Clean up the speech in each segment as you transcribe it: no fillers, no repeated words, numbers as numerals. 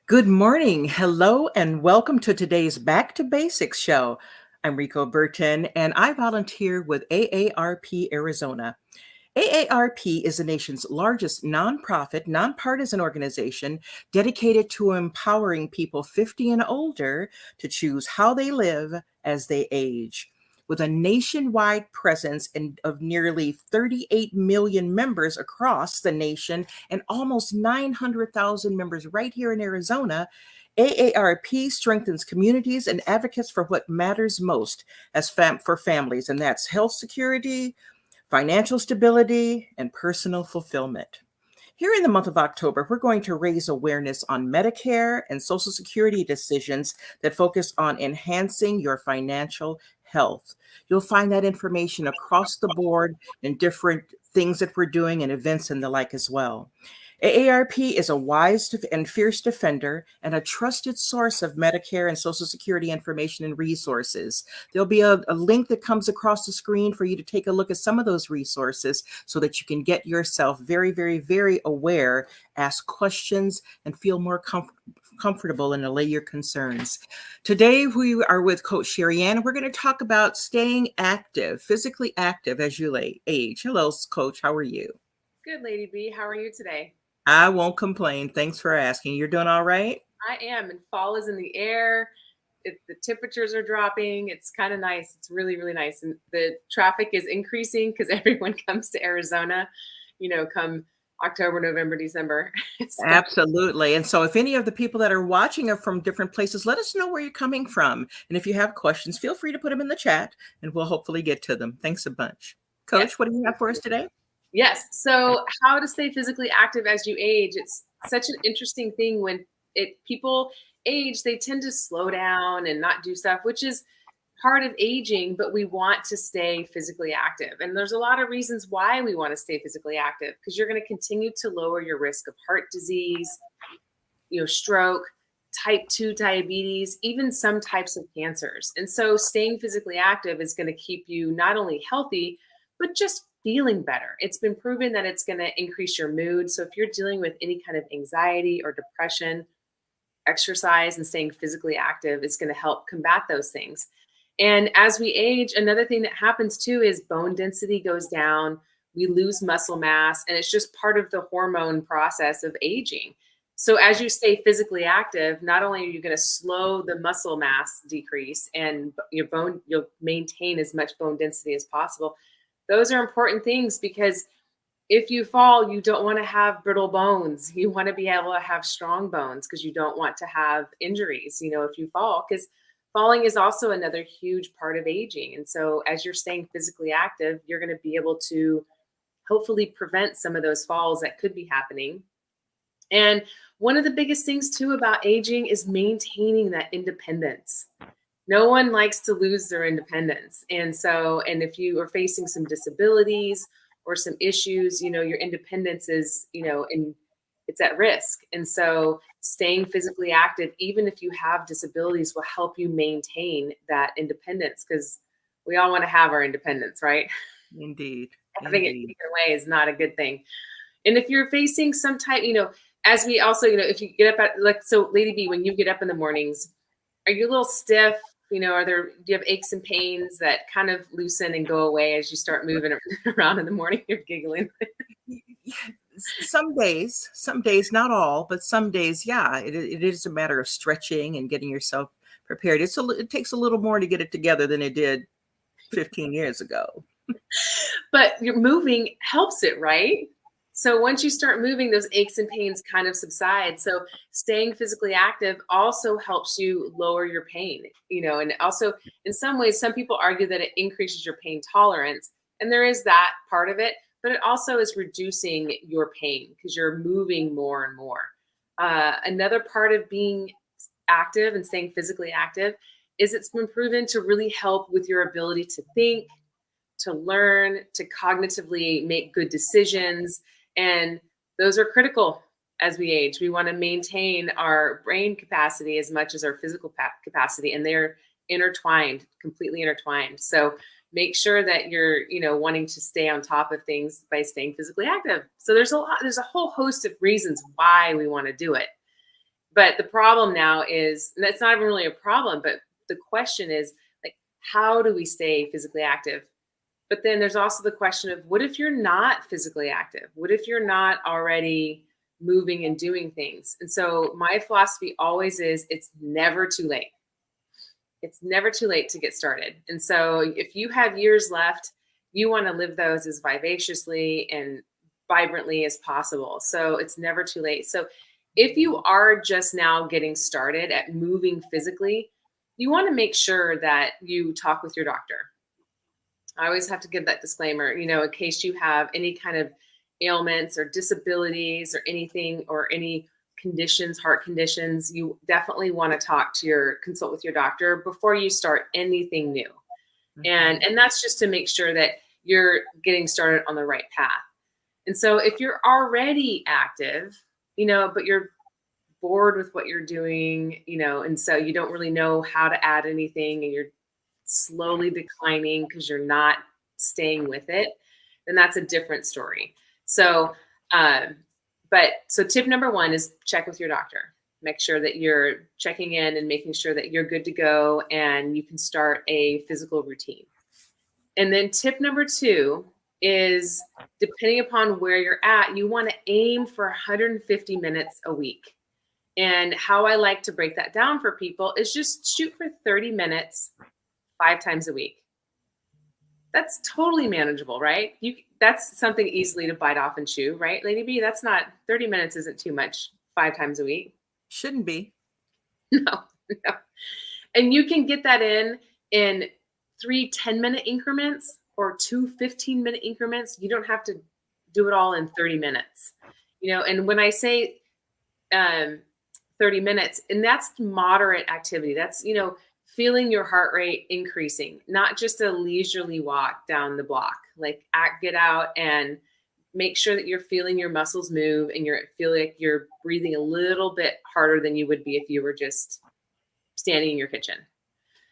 Good morning. Hello, and welcome to today's Back to Basics show. I'm Rico Burton, and I volunteer with AARP Arizona. AARP is the nation's largest nonprofit, nonpartisan organization dedicated to empowering people 50 and older to choose how they live as they age. With a nationwide presence of nearly 38 million members across the nation and almost 900,000 members right here in Arizona, AARP strengthens communities and advocates for what matters most for families, and that's health security, financial stability, and personal fulfillment. Here in the month of October, we're going to raise awareness on Medicare and Social Security decisions that focus on enhancing your financial health. You'll find that information across the board in different things that we're doing and events and the like as well. AARP is a wise and fierce defender and a trusted source of Medicare and Social Security information and resources. There'll be a link that comes across the screen for you to take a look at some of those resources so that you can get yourself very, very, very aware, ask questions, and feel more comfortable and allay your concerns. Today, we are with Coach Sherry Ann. We're going to talk about staying active, physically active as you age. Hello, Coach. How are you? Good, Lady B. How are you today? I won't complain. Thanks for asking. You're doing all right? I am, and fall is in the air. The temperatures are dropping. It's kind of nice. It's really, really nice. And the traffic is increasing because everyone comes to Arizona, come October, November, December. So, Absolutely. And so if any of the people that are watching are from different places, let us know where you're coming from. And if you have questions, feel free to put them in the chat and we'll hopefully get to them. Thanks a bunch. yes. Coach, what do you have for us today? Yes. So how to stay physically active as you age. It's such an interesting thing when people age, they tend to slow down and not do stuff, which is part of aging, but we want to stay physically active. And there's a lot of reasons why we want to stay physically active, because you're going to continue to lower your risk of heart disease, stroke, type 2 diabetes, even some types of cancers. And so staying physically active is going to keep you not only healthy, but just feeling better. It's been proven that it's going to increase your mood. So if you're dealing with any kind of anxiety or depression, exercise and staying physically active is going to help combat those things. And as we age, another thing that happens too is bone density goes down. We lose muscle mass, and it's just part of the hormone process of aging. So as you stay physically active, not only are you going to slow the muscle mass decrease and you'll maintain as much bone density as possible. Those are important things because if you fall, you don't want to have brittle bones. You want to be able to have strong bones because you don't want to have injuries, if you fall, because falling is also another huge part of aging. And so as you're staying physically active, you're going to be able to hopefully prevent some of those falls that could be happening. And one of the biggest things too about aging is maintaining that independence. No one likes to lose their independence. And if you are facing some disabilities or some issues, your independence is, it's at risk. And so staying physically active, even if you have disabilities, will help you maintain that independence, because we all want to have our independence, right? Indeed. Having it taken away is not a good thing. And if you're facing some type, as we also, if you get up so Lady B, when you get up in the mornings, are you a little stiff? Do you have aches and pains that kind of loosen and go away as you start moving around in the morning? You're giggling. Some days, not all, but some days, yeah, it is a matter of stretching and getting yourself prepared. It takes a little more to get it together than it did 15 years ago. But your moving helps it, right? So once you start moving, those aches and pains kind of subside. So staying physically active also helps you lower your pain, and also in some ways, some people argue that it increases your pain tolerance. And there is that part of it, but it also is reducing your pain because you're moving more and more. Another part of being active and staying physically active is it's been proven to really help with your ability to think, to learn, to cognitively make good decisions. And those are critical as we age. We want to maintain our brain capacity as much as our physical capacity, and they're intertwined, completely intertwined. So make sure that you're, wanting to stay on top of things by staying physically active. So there's a whole host of reasons why we want to do it. But the problem now is, and that's not even really a problem, but the question is like, how do we stay physically active? But then there's also the question of what if you're not physically active? What if you're not already moving and doing things? And so my philosophy always is it's never too late. It's never too late to get started. And so if you have years left, you want to live those as vivaciously and vibrantly as possible. So it's never too late. So if you are just now getting started at moving physically, you want to make sure that you talk with your doctor. I always have to give that disclaimer, in case you have any kind of ailments or disabilities or anything or any conditions, heart conditions, you definitely want to consult with your doctor before you start anything new. And that's just to make sure that you're getting started on the right path. And so if you're already active, but you're bored with what you're doing, and so you don't really know how to add anything and you're slowly declining because you're not staying with it, then that's a different story. So, so tip number one is check with your doctor. Make sure that you're checking in and making sure that you're good to go and you can start a physical routine. And then tip number two is depending upon where you're at, you want to aim for 150 minutes a week. And how I like to break that down for people is just shoot for 30 minutes 5 times a week. That's totally manageable, right? That's something easily to bite off and chew, right, Lady B? That's not 30 minutes isn't too much 5 times a week. Shouldn't be. No, no. And you can get that in 3 10-minute increments or 2 15-minute increments. You don't have to do it all in 30 minutes. And when I say 30 minutes, and that's moderate activity. That's, feeling your heart rate increasing, not just a leisurely walk down the block. Like get out and make sure that you're feeling your muscles move and feel like you're breathing a little bit harder than you would be if you were just standing in your kitchen.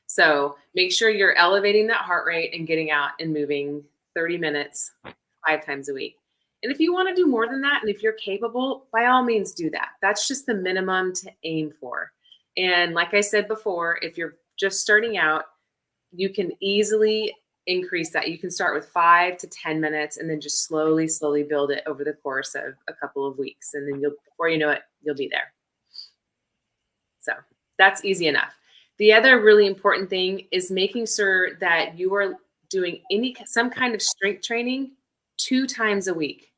So make sure you're elevating that heart rate and getting out and moving 30 minutes 5 times a week. And if you want to do more than that, and if you're capable, by all means do that. That's just the minimum to aim for. And like I said before, if you're just starting out, you can easily increase that. You can start with 5 to 10 minutes and then just slowly, slowly build it over the course of a couple of weeks. And then before you know it, you'll be there. So that's easy enough. The other really important thing is making sure that you are doing some kind of strength training 2 times a week.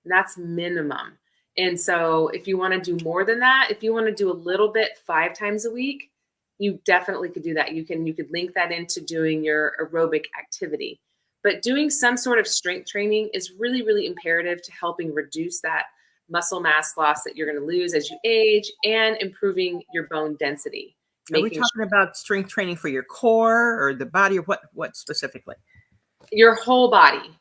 And that's minimum. And so if you want to do more than that, if you want to do a little bit 5 times a week, you definitely could do that. You could link that into doing your aerobic activity. But doing some sort of strength training is really, really imperative to helping reduce that muscle mass loss that you're going to lose as you age and improving your bone density. Are we talking about strength training for your core or the body, or what specifically? Your whole body.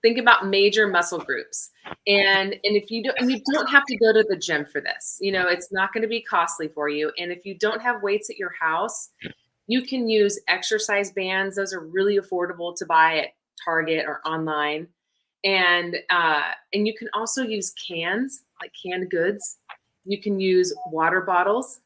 Think about major muscle groups. And if you don't have to go to the gym for this. It's not going to be costly for you. And if you don't have weights at your house, you can use exercise bands. Those are really affordable to buy at Target or online. And you can also use cans, like canned goods. You can use water bottles.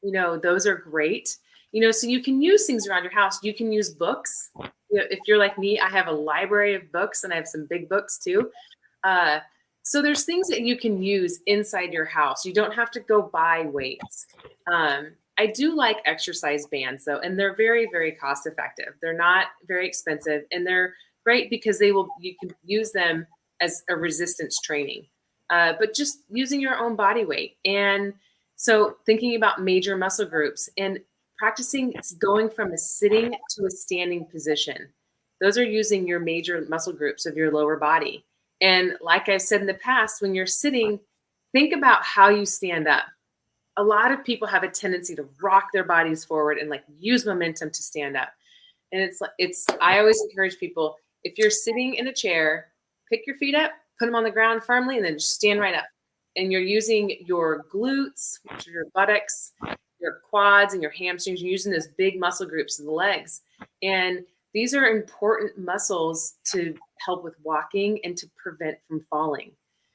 Those are great. So you can use things around your house. You can use books. If you're like me, I have a library of books and I have some big books too. So there's things that you can use inside your house. You don't have to go buy weights. I do like exercise bands though, and they're very, very cost effective. They're not very expensive and they're great because you can use them as a resistance training, but just using your own body weight. And so thinking about major muscle groups and practicing going from a sitting to a standing position. Those are using your major muscle groups of your lower body. And like I've said in the past, when you're sitting, think about how you stand up. A lot of people have a tendency to rock their bodies forward and like use momentum to stand up. And I always encourage people, if you're sitting in a chair, pick your feet up, put them on the ground firmly, and then just stand right up. And you're using your glutes, which are your buttocks, your quads and your hamstrings. You're using those big muscle groups of the legs. And these are important muscles to help with walking and to prevent from falling.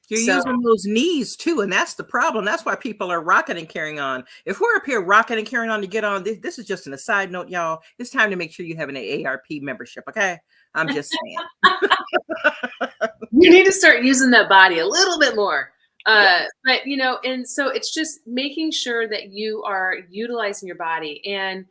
You're So using those knees too, and that's the problem. That's why people are rocking and carrying on. If we're up here rocking and carrying on to get on, this is just an aside note, y'all. It's time to make sure you have an AARP membership, okay? I'm just saying. you need to start using that body a little bit more. Yeah. But and so it's just making sure that you are utilizing your body and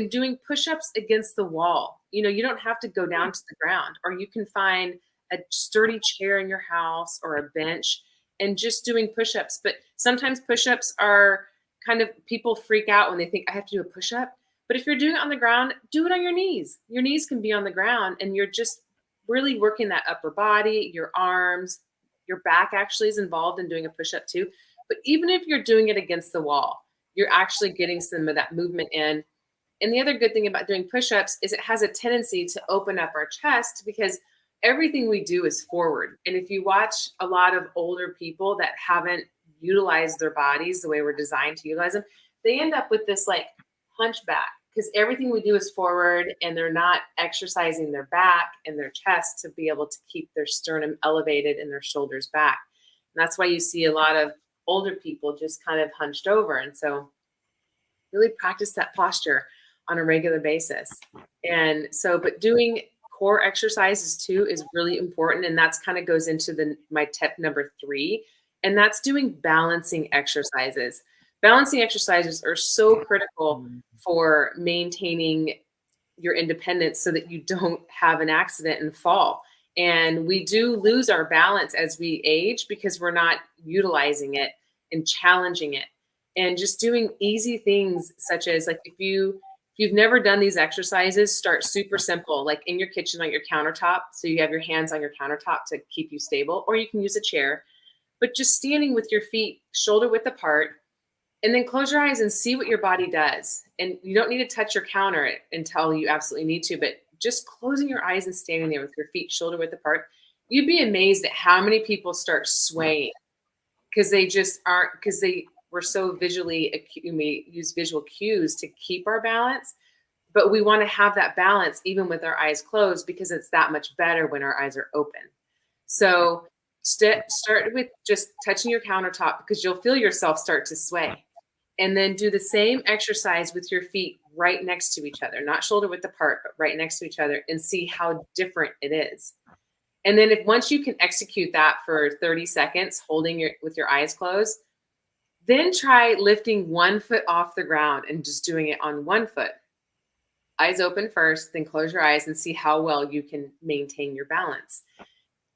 doing push-ups against the wall. You don't have to go down to the ground, or you can find a sturdy chair in your house or a bench and just doing push-ups. But sometimes push-ups are kind of, people freak out when they think I have to do a push-up. But if you're doing it on the ground, do it on your knees. Your knees can be on the ground, and you're just really working that upper body, your arms, your back actually is involved in doing a push-up too. But even if you're doing it against the wall, you're actually getting some of that movement in. And the other good thing about doing push-ups is it has a tendency to open up our chest, because everything we do is forward. And if you watch a lot of older people that haven't utilized their bodies the way we're designed to utilize them, they end up with this like hunchback, because everything we do is forward, and they're not exercising their back and their chest to be able to keep their sternum elevated and their shoulders back. And that's why you see a lot of older people just kind of hunched over. And so really practice that posture on a regular basis. And so, but doing core exercises too is really important. And that's kind of goes into my tip number 3, and that's doing balancing exercises. Balancing exercises are so critical for maintaining your independence so that you don't have an accident and fall. And we do lose our balance as we age because we're not utilizing it and challenging it. And just doing easy things, such as like, if you've never done these exercises, start super simple, like in your kitchen on your countertop. So you have your hands on your countertop to keep you stable, or you can use a chair, but just standing with your feet shoulder width apart, and then close your eyes and see what your body does. And you don't need to touch your counter until you absolutely need to, but just closing your eyes and standing there with your feet shoulder width apart, you'd be amazed at how many people start swaying, because they just aren't, because they were so visually, we use visual cues to keep our balance, but we want to have that balance even with our eyes closed, because it's that much better when our eyes are open. So start with just touching your countertop, because you'll feel yourself start to sway. And then do the same exercise with your feet right next to each other, not shoulder width apart, but right next to each other, and see how different it is. And then once you can execute that for 30 seconds, holding with your eyes closed, then try lifting one foot off the ground and just doing it on one foot. Eyes open first, then close your eyes and see how well you can maintain your balance.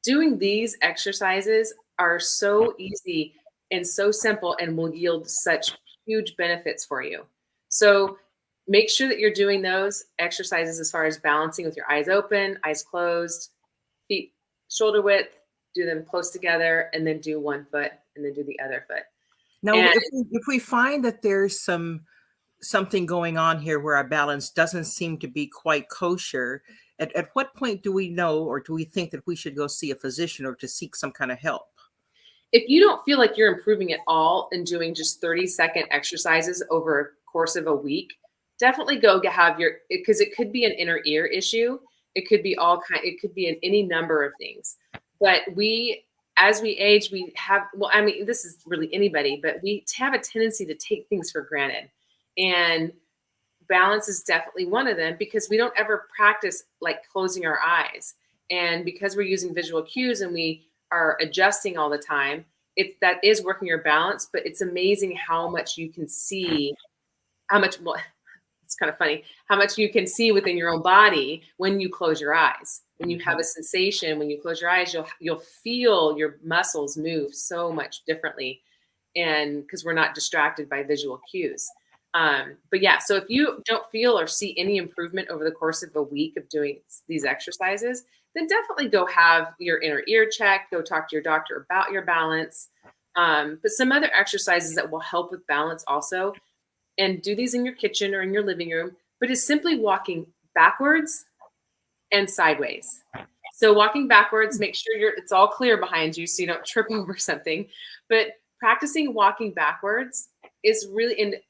Doing these exercises are so easy and so simple, and will yield such huge benefits for you. So make sure that you're doing those exercises as far as balancing with your eyes open, eyes closed, feet shoulder width, do them close together, and then do one foot and then do the other foot. Now, And if we find that there's something going on here where our balance doesn't seem to be quite kosher, at what point do we know, or do we think that we should go see a physician or to seek some kind of help? if you don't feel like you're improving at all and doing just 30-second exercises over a course of a week, definitely go have because it could be an inner ear issue. It could be it could be in any number of things. But as we age, we have, well, I mean, this is really anybody, but we have a tendency to take things for granted. And balance is definitely one of them, because we don't ever practice like closing our eyes. And because we're using visual cues and we are adjusting all the time, that is working your balance. But it's amazing how much you can see, well, it's kind of funny how much you can see within your own body when you close your eyes. When you have a sensation, when you close your eyes, you'll feel your muscles move so much differently, and because we're not distracted by visual cues. But yeah, so if you don't feel or see any improvement over the course of a week of doing these exercises, then definitely go have your inner ear checked. Go talk to your doctor about your balance. But some other exercises that will help with balance also, and do these in your kitchen or in your living room, but is simply walking backwards and sideways. So walking backwards, make sure it's all clear behind you so you don't trip over something. But practicing walking backwards is really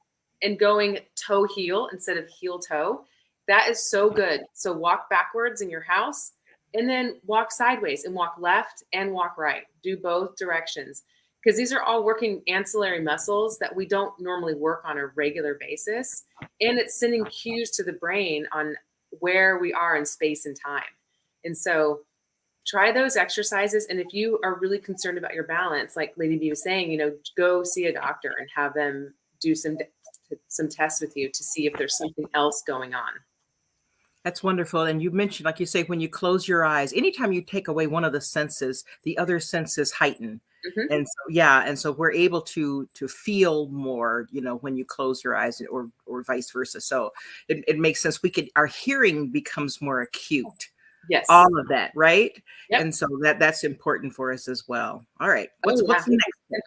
and going toe heel instead of heel toe. That is so good. So walk backwards in your house And then walk sideways and walk left and walk right. Do both directions, because these are all working ancillary muscles that we don't normally work on a regular basis. And it's sending cues to the brain on where we are in space and time. And so try those exercises. And if you are really concerned about your balance, like Lady B was saying, go see a doctor and have them do some tests with you to see if there's something else going on. That's wonderful. And you mentioned, like you say, when you close your eyes, anytime you take away one of the senses, the other senses heighten. Mhm. And so, yeah, and so we're able to feel more, when you close your eyes, or vice versa. So it makes sense. Our hearing becomes more acute. Yes. All of that, right? Yep. And so that's important for us as well. All right. Oh, What's yeah. the next step?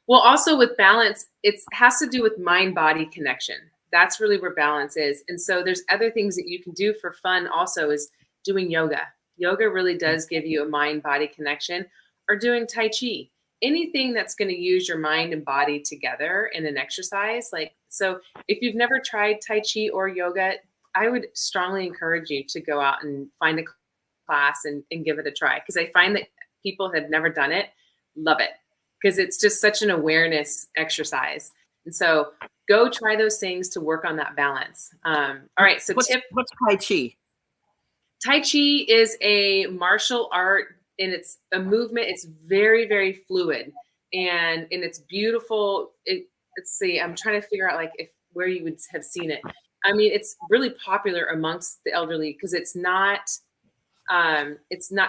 Well, also with balance, it has to do with mind-body connection. That's really where balance is. And so there's other things that you can do for fun also is doing yoga. Yoga really does give you a mind-body connection, or doing Tai Chi. Anything that's going to use your mind and body together in an exercise. So if you've never tried Tai Chi or yoga, I would strongly encourage you to go out and find a class and give it a try, because I find that people have never done it love it, because it's just such an awareness exercise. And so go try those things to work on that balance. All right. So What's Tai Chi? Tai Chi is a martial art, and it's a movement. It's very, very fluid, and it's beautiful. Let's see. I'm trying to figure out where you would have seen it. I mean, it's really popular amongst the elderly because it's not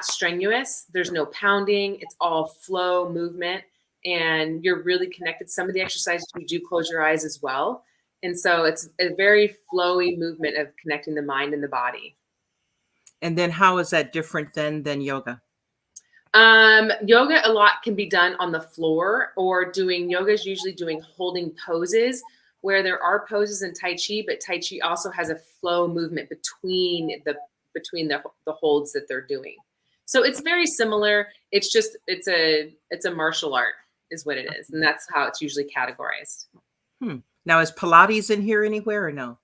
strenuous. There's no pounding. It's all flow movement, and you're really connected. Some of the exercises you do close your eyes as well. And so it's a very flowy movement of connecting the mind and the body. And then how is that different than yoga? Yoga a lot can be done on the floor, or doing yoga is usually doing holding poses, where there are poses in Tai Chi, but Tai Chi also has a flow movement between the holds that they're doing. So it's very similar. It's just it's a martial art is what it is, and that's how it's usually categorized. Now, is Pilates in here anywhere or no?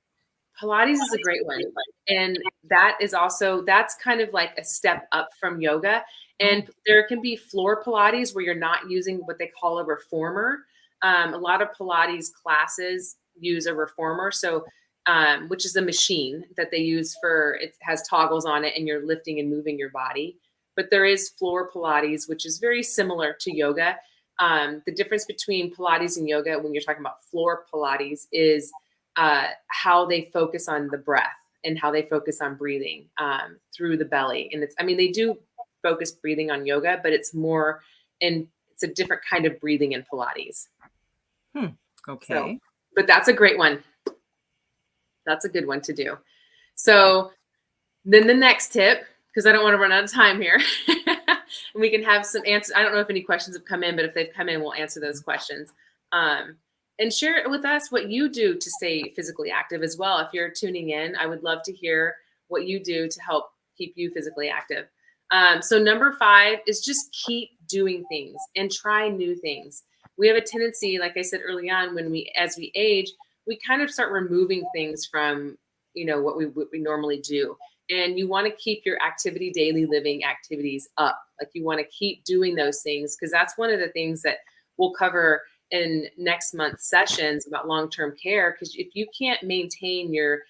Pilates is a great one. And that's kind of like a step up from yoga. And there can be floor Pilates where you're not using what they call a reformer. A lot of Pilates classes use a reformer. So, which is a machine that they use it has toggles on it, and you're lifting and moving your body. But there is floor Pilates, which is very similar to yoga. The difference between Pilates and yoga, when you're talking about floor Pilates, is how they focus on the breath and how they focus on breathing through the belly. And they do focus breathing on yoga, but it's a different kind of breathing in Pilates. Okay. So, but that's a great one. That's a good one to do. So then the next tip, because I don't want to run out of time here, and we can have some answers. I don't know if any questions have come in, but if they've come in, we'll answer those questions. And share with us what you do to stay physically active as well. If you're tuning in, I would love to hear what you do to help keep you physically active. So number 5 is just keep doing things and try new things. We have a tendency, like I said early on, as we age, we kind of start removing things from, what we normally do. And you want to keep your daily living activities up. Like you want to keep doing those things, because that's one of the things that we'll cover in next month's sessions about long-term care. Because if you can't maintain your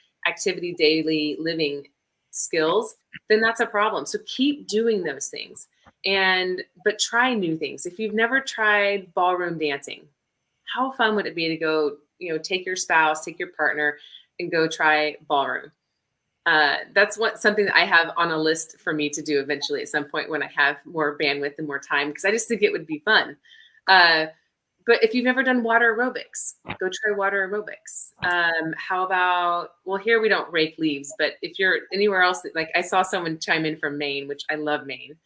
daily living skills, then that's a problem. So keep doing those things, but try new things. If you've never tried ballroom dancing, how fun would it be to go, take your spouse, take your partner, and go try ballroom? That's something that I have on a list for me to do eventually at some point when I have more bandwidth and more time, because I just think it would be fun. But if you've never done water aerobics, go try water aerobics. How about, well, here we don't rake leaves, but if you're anywhere else, like I saw someone chime in from Maine, which I love Maine.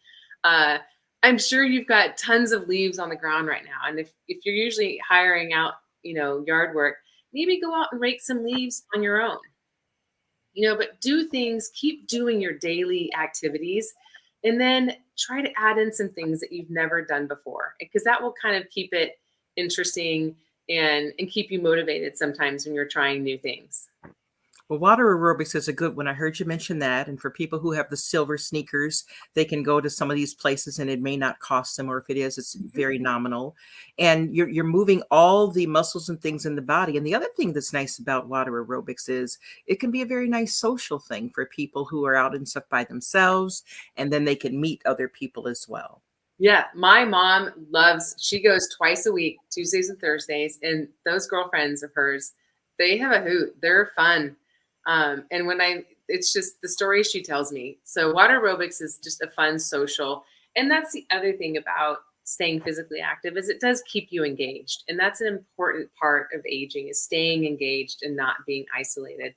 I'm sure you've got tons of leaves on the ground right now. And if you're usually hiring out, yard work, maybe go out and rake some leaves on your own. But do things, keep doing your daily activities, and then try to add in some things that you've never done before, because that will kind of keep it interesting and keep you motivated sometimes when you're trying new things. Well, water aerobics is a good one. I heard you mention that. And for people who have the silver sneakers, they can go to some of these places and it may not cost them, or if it is, it's very nominal. And you're moving all the muscles and things in the body. And the other thing that's nice about water aerobics is it can be a very nice social thing for people who are out and stuff by themselves, and then they can meet other people as well. Yeah, my mom she goes twice a week, Tuesdays and Thursdays, and those girlfriends of hers, they have a hoot. They're fun. And it's just the stories she tells me. So water aerobics is just a fun social. And that's the other thing about staying physically active is it does keep you engaged. And that's an important part of aging is staying engaged and not being isolated.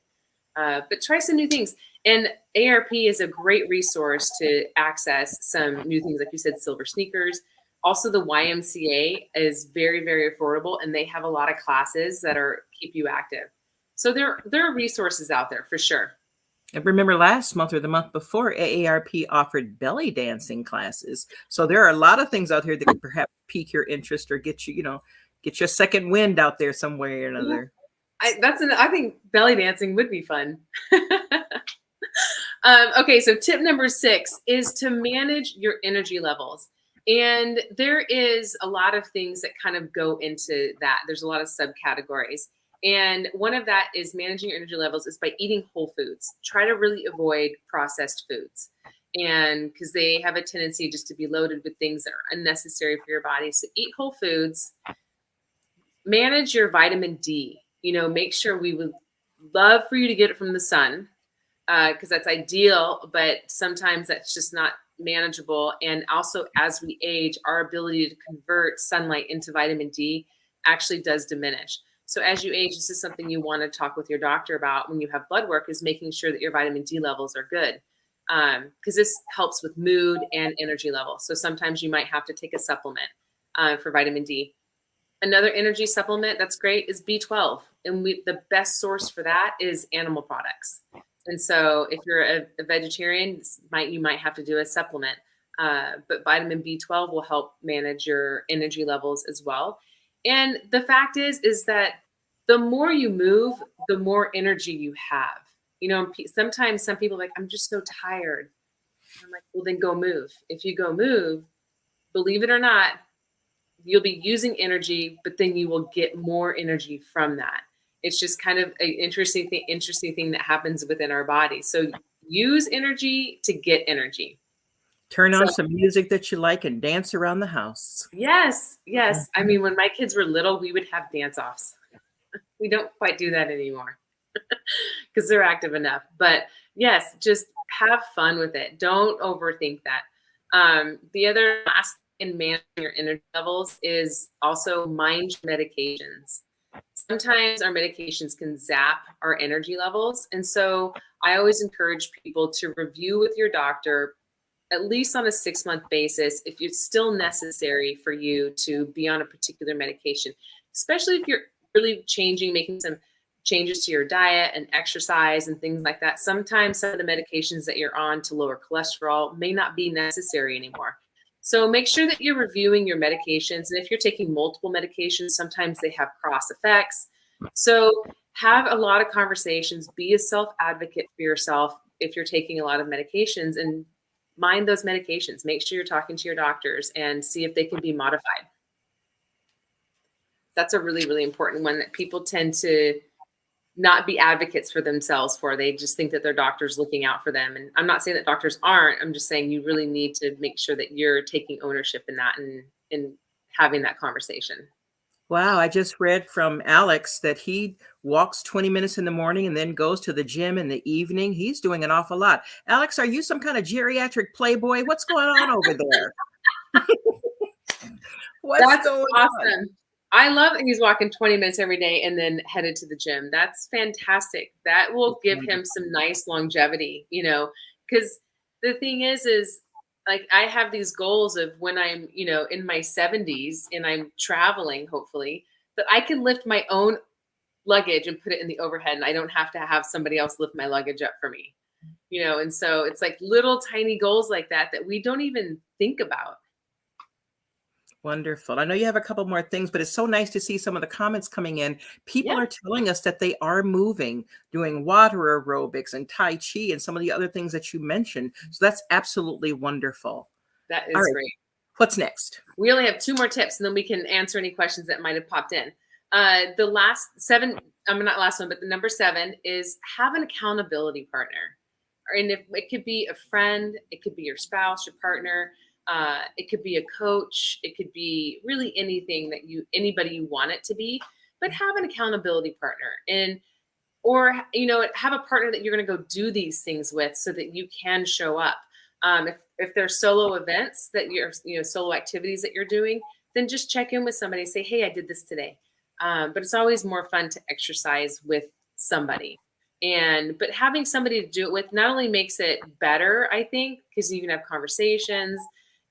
But try some new things. And ARP is a great resource to access some new things, like you said, silver sneakers. Also, the YMCA is very, very affordable, and they have a lot of classes that keep you active. So there are resources out there for sure. And remember last month or the month before, AARP offered belly dancing classes. So there are a lot of things out here that could perhaps pique your interest or get you, get your second wind out there some way or Yeah. another. I think belly dancing would be fun. Okay, so tip number 6 is to manage your energy levels. And there is a lot of things that kind of go into that. There's a lot of subcategories. And one of that is managing your energy levels is by eating whole foods. Try to really avoid processed foods. And because they have a tendency just to be loaded with things that are unnecessary for your body. So eat whole foods, manage your vitamin D. Make sure we would love for you to get it from the sun because that's ideal, but sometimes that's just not manageable. And also, as we age, our ability to convert sunlight into vitamin D actually does diminish. So as you age, this is something you want to talk with your doctor about when you have blood work, is making sure that your vitamin D levels are good. Because this helps with mood and energy levels. So sometimes you might have to take a supplement for vitamin D. Another energy supplement that's great is B12. And the best source for that is animal products. And so if you're a vegetarian, you might have to do a supplement. But vitamin B12 will help manage your energy levels as well. And the fact is that the more you move, the more energy you have. Sometimes some people are like, I'm just so tired. I'm like, well, then go move. If you go move, believe it or not, you'll be using energy, but then you will get more energy from that. It's just kind of an interesting thing that happens within our body. So use energy to get energy. Turn So on some music that you like and dance around the house. yes. I mean, when my kids were little, we would have dance offs. We don't quite do that anymore because they're active enough. But yes, just have fun with it. Don't overthink that. The other last in managing your energy levels is also mind medications. Sometimes our medications can zap our energy levels. And so I always encourage people to review with your doctor at least on a 6-month basis if it's still necessary for you to be on a particular medication, especially if you're really making some changes to your diet and exercise and things like that. Sometimes some of the medications that you're on to lower cholesterol may not be necessary anymore. So make sure that you're reviewing your medications. And if you're taking multiple medications, sometimes they have cross effects. So have a lot of conversations, be a self advocate for yourself if you're taking a lot of medications, and mind those medications. Make sure you're talking to your doctors and see if they can be modified. That's a really, really important one that people tend to not be advocates for themselves for. They just think that their doctor's looking out for them. And I'm not saying that doctors aren't. I'm just saying you really need to make sure that you're taking ownership in that and having that conversation. Wow, I just read from Alex that he walks 20 minutes in the morning and then goes to the gym in the evening. He's doing an awful lot. Alex, are you some kind of geriatric playboy? What's going on over there? What's That's going on? awesome. I love that he's walking 20 minutes every day and then headed to the gym. That's fantastic. That will give him some nice longevity, because the thing is like I have these goals of when I'm, in my 70s and I'm traveling, hopefully, that I can lift my own luggage and put it in the overhead and I don't have to have somebody else lift my luggage up for me, and so it's like little tiny goals like that we don't even think about. Wonderful. I know you have a couple more things, but it's so nice to see some of the comments coming in. People Yeah, are telling us that they are moving, doing water aerobics and Tai Chi and some of the other things that you mentioned. So that's absolutely wonderful. that All is right. great. What's next? We only have two more tips, and then we can answer any questions that might have popped in. The last seven, I'm not last one, but the number seven is have an accountability partner. And if it could be a friend, it could be your spouse, your partner, it could be a coach, it could be really anything that anybody you want it to be, but have an accountability partner. And or have a partner that you're going to go do these things with so that you can show up. If there's solo events that you're solo activities that you're doing, then just check in with somebody, say, hey, I did this today. But it's always more fun to exercise with somebody. But having somebody to do it with not only makes it better, I think, because you can have conversations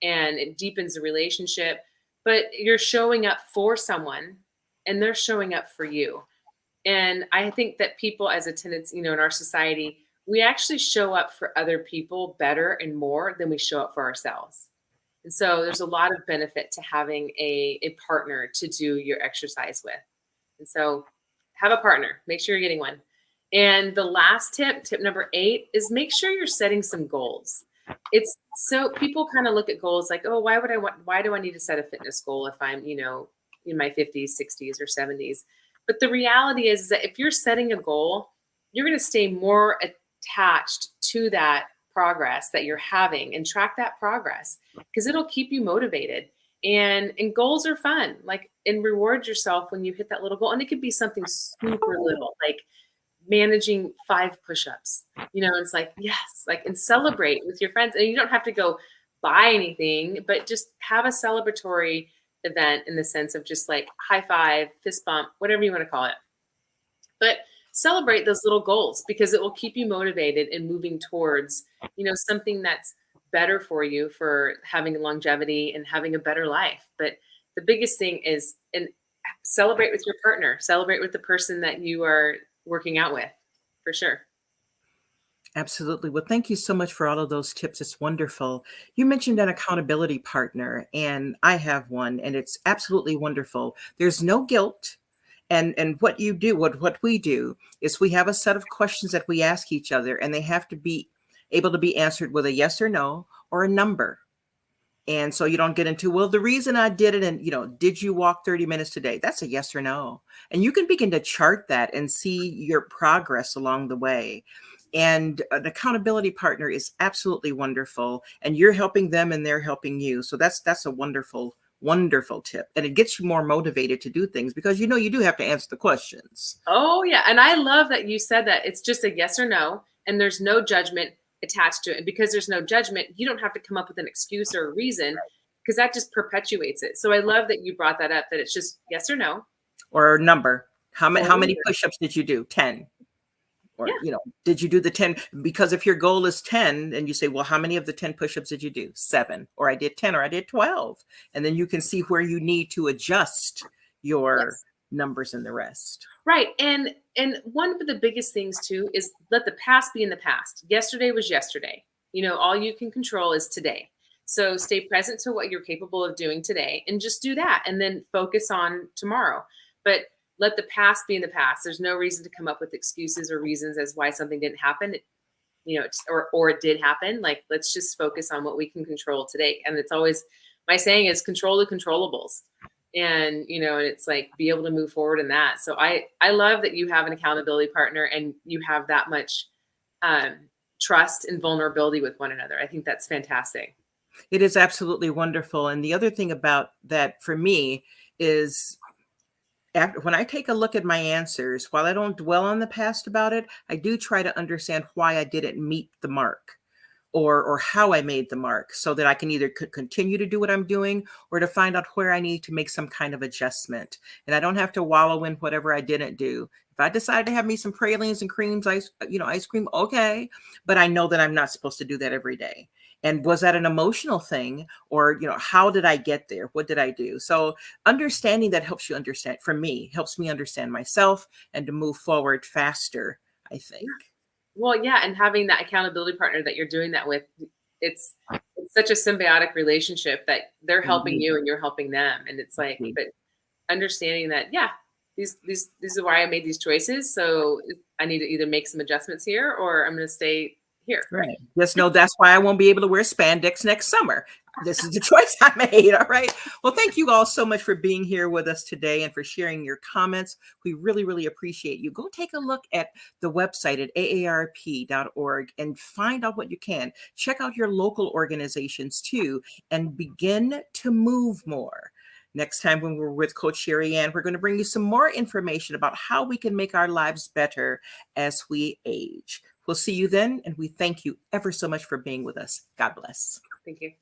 and it deepens the relationship, but you're showing up for someone and they're showing up for you. And I think that people as a tendency, in our society, we actually show up for other people better and more than we show up for ourselves. And so there's a lot of benefit to having a partner to do your exercise with. And so have a partner, make sure you're getting one. And the last tip number 8, is make sure you're setting some goals. It's so people kind of look at goals like, oh, why do I need to set a fitness goal if I'm, in my 50s, 60s, or 70s? But the reality is that if you're setting a goal, you're going to stay more attached to that progress that you're having and track that progress because it'll keep you motivated. And goals are fun. Like, and reward yourself when you hit that little goal. And it could be something super little, like managing 5 push-ups. It's like, yes, like, and celebrate with your friends. And you don't have to go buy anything, but just have a celebratory event in the sense of just like high five, fist bump, whatever you want to call it. But celebrate those little goals because it will keep you motivated and moving towards, something that's better for you for having longevity and having a better life. But the biggest thing is, and celebrate with your partner, celebrate with the person that you are working out with, for sure. Absolutely. Well, thank you so much for all of those tips. It's wonderful. You mentioned an accountability partner, and I have one, and it's absolutely wonderful. There's no guilt. And what you do, what we do is we have a set of questions that we ask each other, and they have to be able to be answered with a yes or no or a number. And so you don't get into, well, the reason I did it, and, did you walk 30 minutes today? That's a yes or no. And you can begin to chart that and see your progress along the way. And an accountability partner is absolutely wonderful. And you're helping them and they're helping you. So that's a wonderful, wonderful tip. And it gets you more motivated to do things because you do have to answer the questions. Oh, yeah. And I love that you said that it's just a yes or no, and there's no judgment attached to it. And because there's no judgment, you don't have to come up with an excuse or a reason because that just perpetuates it. So I love that you brought that up, that it's just yes or no. Or a number. How many, Or how many push-ups did you do? 10. yeah, Or, did you do the 10? Because if your goal is 10 and you say, well, how many of the 10 push-ups did you do? 7, or I did 10, or I did 12. And then you can see where you need to adjust your yes. numbers and the rest. Right. And one of the biggest things too is let the past be in the past. Yesterday was yesterday. All you can control is today. So stay present to what you're capable of doing today and just do that and then focus on tomorrow. But let the past be in the past. There's no reason to come up with excuses or reasons as why something didn't happen. Or it did happen. Like, let's just focus on what we can control today. And it's always, my saying is control the controllables. And and it's like be able to move forward in that. So I love that you have an accountability partner and you have that much trust and vulnerability with one another. I think that's fantastic. It is absolutely wonderful. And the other thing about that for me is when I take a look at my answers, while I don't dwell on the past about it, I do try to understand why I didn't meet the mark. Or how I made the mark so that I can either continue to do what I'm doing or to find out where I need to make some kind of adjustment. And I don't have to wallow in whatever I didn't do. If I decide to have me some pralines and creams, ice cream, okay. But I know that I'm not supposed to do that every day. And was that an emotional thing? Or, how did I get there? What did I do? So understanding that helps you understand, for me, helps me understand myself and to move forward faster, I think. Well, yeah, and having that accountability partner that you're doing that with, it's such a symbiotic relationship that they're helping you and you're helping them. And it's like, Indeed. but understanding that, yeah, these are why I made these choices. So I need to either make some adjustments here or I'm going to stay here. Right. Just know that's why I won't be able to wear spandex next summer. This is the choice I made. All right. Well, thank you all so much for being here with us today and for sharing your comments. We really, really appreciate you. Go take a look at the website at aarp.org and find out what you can. Check out your local organizations too and begin to move more. Next time when we're with Coach Sherry Ann, we're going to bring you some more information about how we can make our lives better as we age. We'll see you then, and we thank you ever so much for being with us. God bless. Thank you.